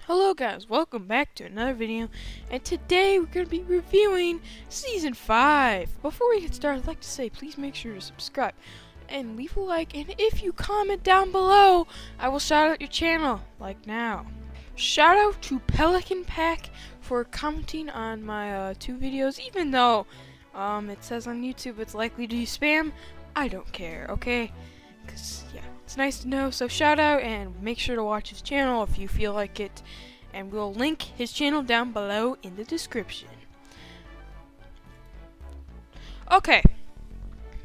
Hello guys, welcome back to another video, and today we're going to be reviewing Season 5. Before we get started, I'd like to say please make sure to subscribe and leave a like, and if you comment down below, I will shout out your channel, like now. Shout out to Pelican Pack for commenting on my 2 videos, even though it says on YouTube it's likely to be spam. I don't care, okay? Because, yeah, it's nice to know. So shout out and make sure to watch his channel if you feel like it. And we'll link his channel down below in the description. Okay.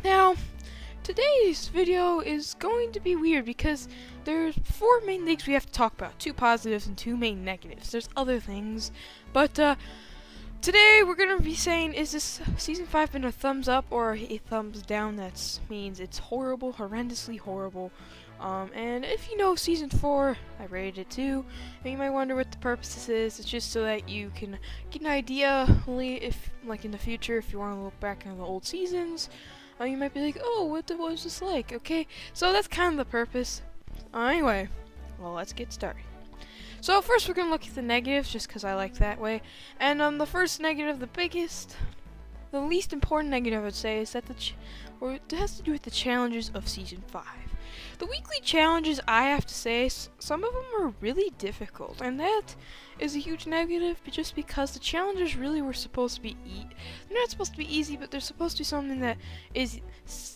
Now, today's video is going to be weird because there's 4 main things we have to talk about. 2 positives and 2 main negatives. There's other things. But, today we're going to be saying, is this Season 5 been a thumbs up or a thumbs down? That means it's horrible, horrendously horrible. And if you know Season 4, I rated it too, and you might wonder what the purpose is. It's just so that you can get an idea, if, like in the future, if you want to look back on the old seasons, you might be like, oh, what was this like, okay? So that's kind of the purpose. Anyway, well, let's get started. So first we're going to look at the negatives, just because I like that way. And the first negative, the least important negative I would say, is that it has to do with the challenges of Season 5. The weekly challenges, I have to say, some of them are really difficult, and that is a huge negative, just because the challenges really were supposed to be they're not supposed to be easy, but they're supposed to be something that is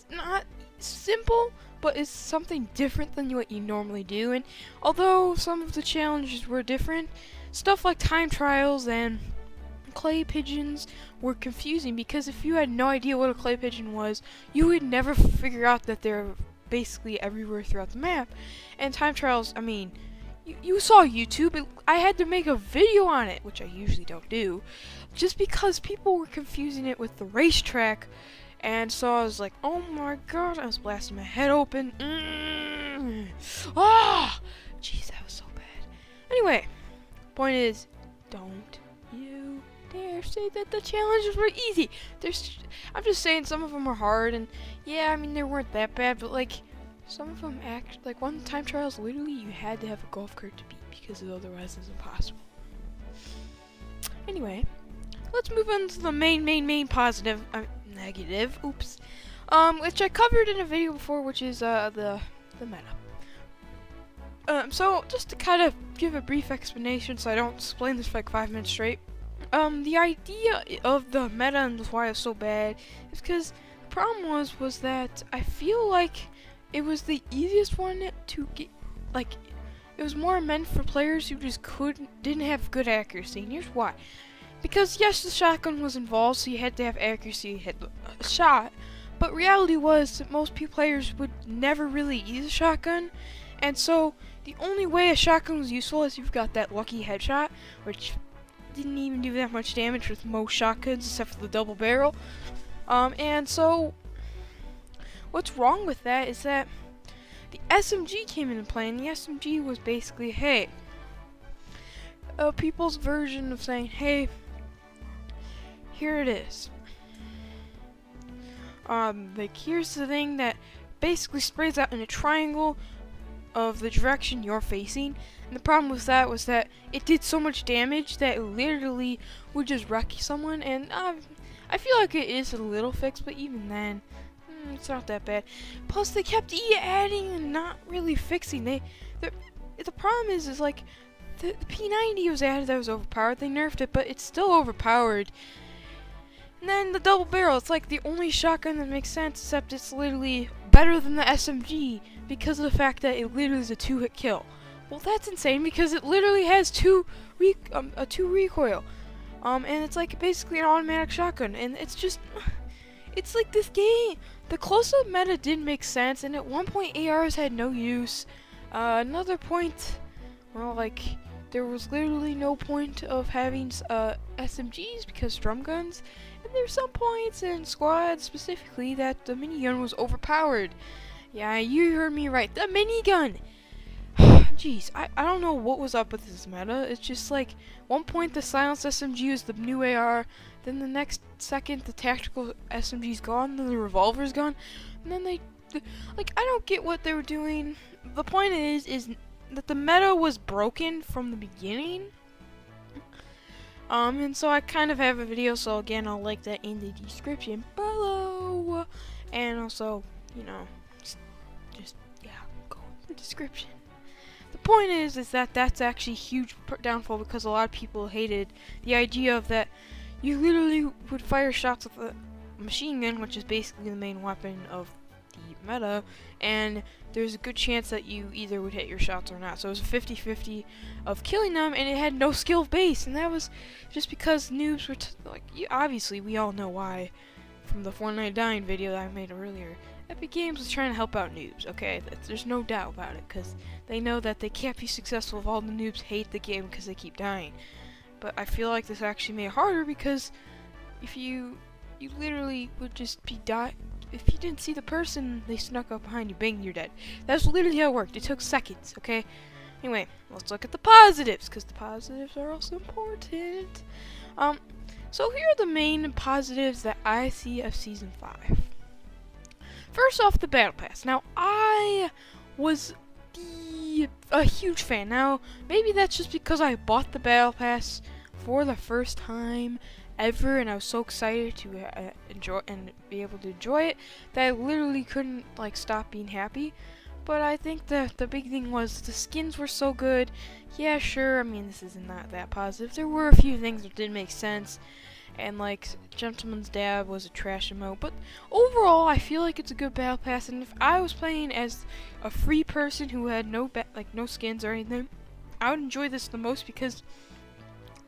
not simple, but is something different than what you normally do. And although some of the challenges were different, stuff like time trials and clay pigeons were confusing, because if you had no idea what a clay pigeon was, you would never figure out that they're basically everywhere throughout the map. And time trials, I mean, you saw YouTube. I had to make a video on it, which I usually don't do, just because people were confusing it with the racetrack. And so I was like, oh my god, I was blasting my head open. Ah! Jeez, that was so bad. Anyway, point is, don't you dare say that the challenges were easy. I'm just saying some of them are hard, and yeah, I mean, they weren't that bad, but like, some of them like one time trials, literally you had to have a golf cart to beat, because otherwise it's impossible. Anyway, let's move on to the main positive, negative, which I covered in a video before, which is the meta. So just to kind of give a brief explanation, so I don't explain this for like 5 minutes straight. The idea of the meta and why it's so bad is because the problem was that I feel like it was the easiest one to get, like, it was more meant for players who just didn't have good accuracy, and here's why. Because yes, the shotgun was involved, so you had to have accuracy to hit the shot, but reality was that most players would never really use a shotgun, and so the only way a shotgun was useful is you've got that lucky headshot, which didn't even do that much damage with most shotguns except for the double barrel. And so what's wrong with that is that the SMG came into play, and the SMG was basically, hey, people's version of saying, hey, here it is. Like, here's the thing that basically sprays out in a triangle of the direction you're facing. And the problem with that was that it did so much damage that it literally would just wreck someone. And I feel like it is a little fixed, but even then, it's not that bad. Plus, they kept adding and not really fixing. The problem is like the P90 was added that was overpowered. They nerfed it, but it's still overpowered. And then the double barrel, it's like the only shotgun that makes sense, except it's literally better than the SMG because of the fact that it literally is a 2-hit kill. Well, that's insane because it literally has 2 recoil. And it's like basically an automatic shotgun, and it's like this game. The close-up meta didn't make sense, and at one point ARs had no use. Another point, well, like, there was literally no point of having SMGs because drum guns, and there's some points in squads specifically that the minigun was overpowered. Yeah, you heard me right, the minigun! Jeez, I don't know what was up with this meta. It's just like, one point the silenced SMG was the new AR, then the next second the tactical SMG's gone, then the revolver's gone, and then like, I don't get what they were doing. The point is that the meta was broken from the beginning. And so I kind of have a video, so again, I'll link that in the description below. And also, you know, just yeah, go in the description. The point is that that's actually a huge downfall because a lot of people hated the idea of that you literally would fire shots with a machine gun, which is basically the main weapon of the meta, and there's a good chance that you either would hit your shots or not. So it was a 50-50 of killing them, and it had no skill base, and that was just because noobs were obviously we all know why from the Fortnite dying video that I made earlier. Epic Games was trying to help out noobs, okay? There's no doubt about it, because they know that they can't be successful if all the noobs hate the game because they keep dying. But I feel like this actually made it harder because if you literally would just be if you didn't see the person, they snuck up behind you, bang, you're dead. That's literally how it worked. It took seconds, okay? Anyway, let's look at the positives, because the positives are also important. So here are the main positives that I see of Season 5. First off, the Battle Pass. Now, I was a huge fan. Now, maybe that's just because I bought the Battle Pass for the first time ever, and I was so excited to enjoy and be able to enjoy it that I literally couldn't stop being happy. But I think the big thing was the skins were so good. Yeah, sure, I mean, this isn't that positive. There were a few things that didn't make sense, and Gentleman's Dab was a trash emote, but overall I feel like it's a good battle pass. And if I was playing as a free person who had no skins or anything, I would enjoy this the most, because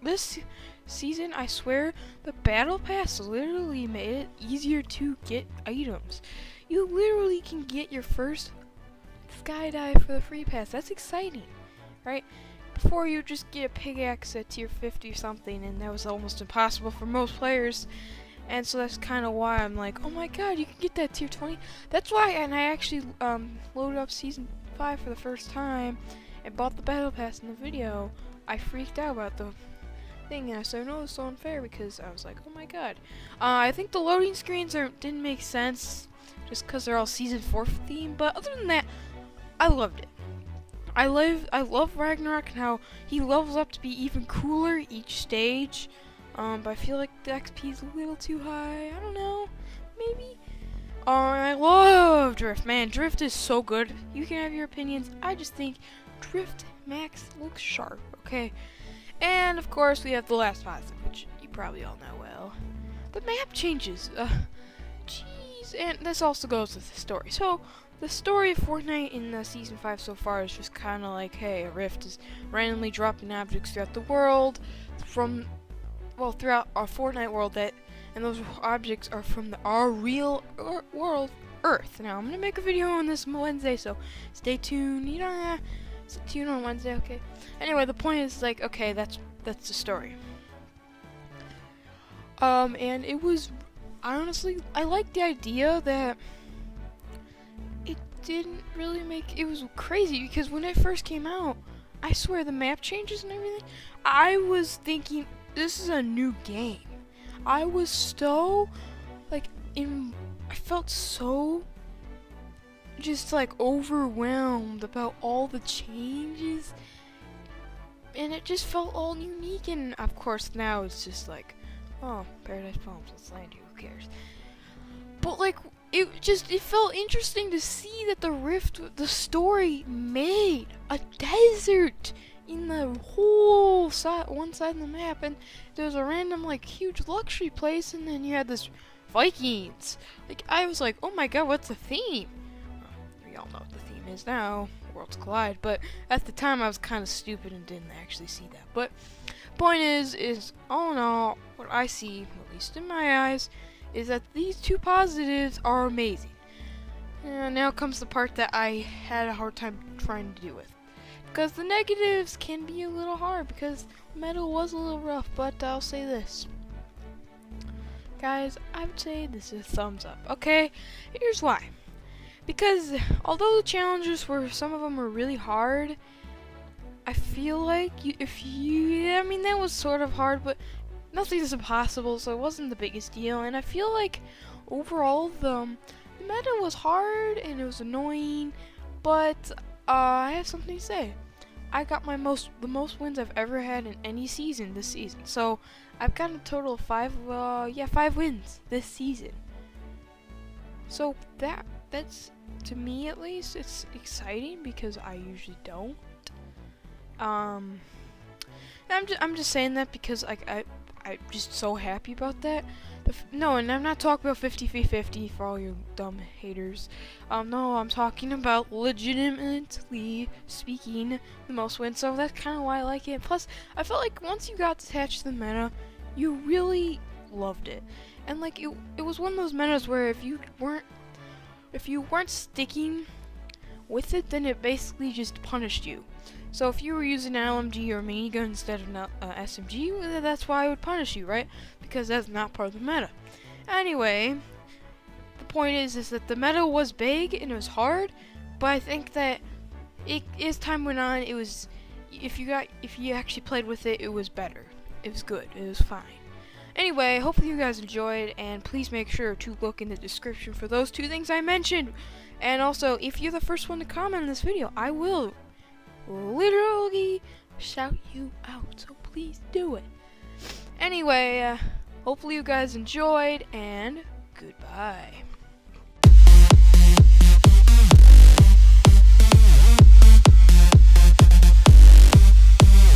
this season, I swear, the battle pass literally made it easier to get items. You literally can get your first skydive for the free pass. That's exciting, right? Before, you just get a pickaxe at tier 50 or something, and that was almost impossible for most players. And so that's kind of why I'm like, oh my god, you can get that tier 20. That's why, and I actually loaded up Season 5 for the first time and bought the battle pass in the video. I freaked out about the thing, and I said, no, it's so unfair, because I was like, oh my god. I think the loading screens didn't make sense just because they're all Season 4 themed, but other than that, I loved it. I love Ragnarok and how he levels up to be even cooler each stage. But I feel like the XP is a little too high. I don't know, maybe. I love Drift, man. Drift is so good. You can have your opinions. I just think Drift Max looks sharp. Okay. And of course, we have the last positive, which you probably all know well. The map changes. Jeez. And this also goes with the story. So, the story of Fortnite in Season 5 so far is just kind of like, hey, a rift is randomly dropping objects throughout the world throughout our Fortnite world, and those objects are from our real world, Earth. Now, I'm going to make a video on this Wednesday, so stay tuned. You don't have to tune on Wednesday, okay? Anyway, the point is, okay, that's the story. And it was, honestly, I like the idea that it didn't really it was crazy, because when it first came out, I swear the map changes and everything, I was thinking, this is a new game. I was so, I felt so just overwhelmed about all the changes, and it just felt all unique. And of course now it's just oh, Paradise Palms, let's land you, who cares? But it felt interesting to see that the story made a desert in the whole one side of the map, and there's a random huge luxury place, and then you had this Vikings. I was like, oh my god, what's the theme? Well, we all know what the theme is now, Worlds Collide, but at the time I was kind of stupid and didn't actually see that. But point is all in all, what I see, at least in my eyes, is that these two positives are amazing. And now comes the part that I had a hard time trying to deal with, because the negatives can be a little hard, because Metal was a little rough. But I'll say this, guys, I would say this is a thumbs up. Okay, here's why. Because although the challenges some of them were really hard, I feel like I mean, that was sort of hard, but nothing's impossible, so it wasn't the biggest deal. And I feel like overall the meta was hard and it was annoying, but I have something to say. I got the most wins I've ever had in any season this season. So I've got a total of 5 wins this season. So that's, to me at least, it's exciting because I usually don't. I'm just saying that because I'm just so happy about that. No, and I'm not talking about 50-50 for all you dumb haters. No, I'm talking about legitimately speaking the most wins. So that's kind of why I like it. Plus, I felt like once you got attached to the meta, you really loved it. And like it was one of those metas where if you weren't sticking with it, then it basically just punished you. So if you were using an LMG or a minigun instead of an SMG, well, that's why it would punish you, right? Because that's not part of the meta. Anyway, the point is that the meta was big and it was hard, but I think that as time went on, it was, if you actually played with it, it was better. It was good. It was fine. Anyway, hopefully you guys enjoyed, and please make sure to look in the description for those 2 things I mentioned. And also, if you're the first one to comment on this video, I will literally shout you out, so please do it. Anyway, hopefully you guys enjoyed, and goodbye.